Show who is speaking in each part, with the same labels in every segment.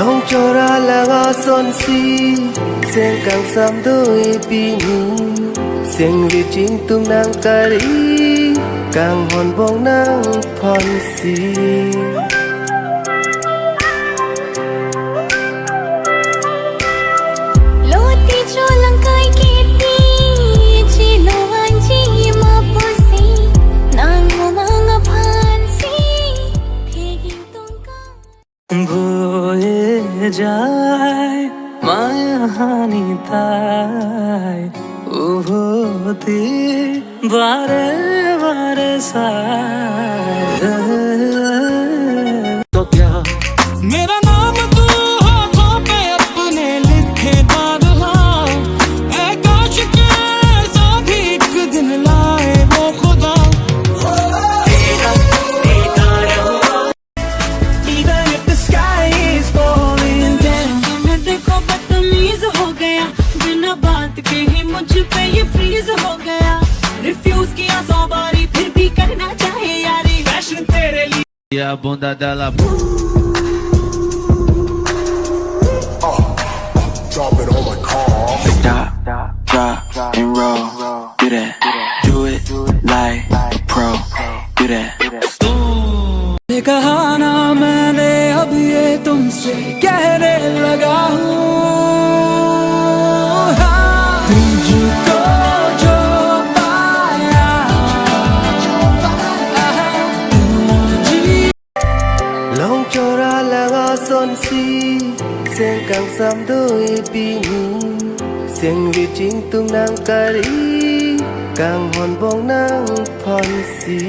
Speaker 1: Long chora laga son si Sen càng sam đôi pini Sen vi chính tung nang kari Càng hòn bông nang phòn si
Speaker 2: বয়ে যায় মায়াহানি তাই উভতি বারে বারে সায় তো क्या मेरा नाम तू हाथों पे अपने लिखे रहा ऐ काश के ऐसा भी एक दिन लाए वो खुदा मुझ पे ये फ्रीज हो गया रिफ्यूज किया 100 बारी फिर भी करना चाहे यारी फैशन तेरे लिए a bunda dela
Speaker 3: drop it on my car
Speaker 4: stop drop and roll do that do it like a pro do that
Speaker 2: कहा ना मैंने अब ये तुमसे कहने लगा हूँ तुझको जो पाया
Speaker 1: Long chora laga son si Sen càng sam đôi pini Sen vi chính tung nang kari Càng hòn bông nang phòn si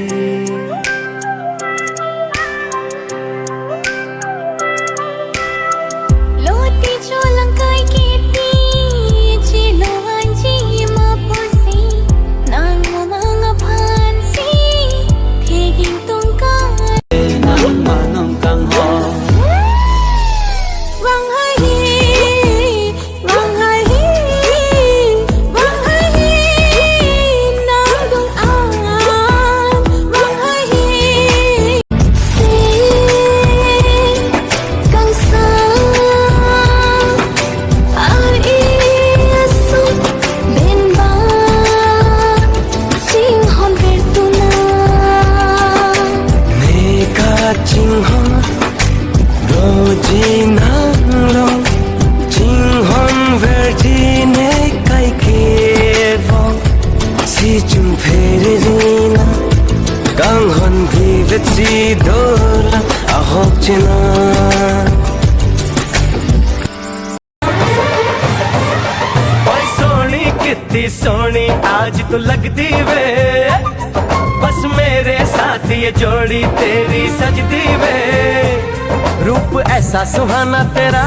Speaker 2: कितनी सोनी आज तो लगती वे बस मेरे साथ ये जोड़ी तेरी सजती वे रूप ऐसा सुहाना तेरा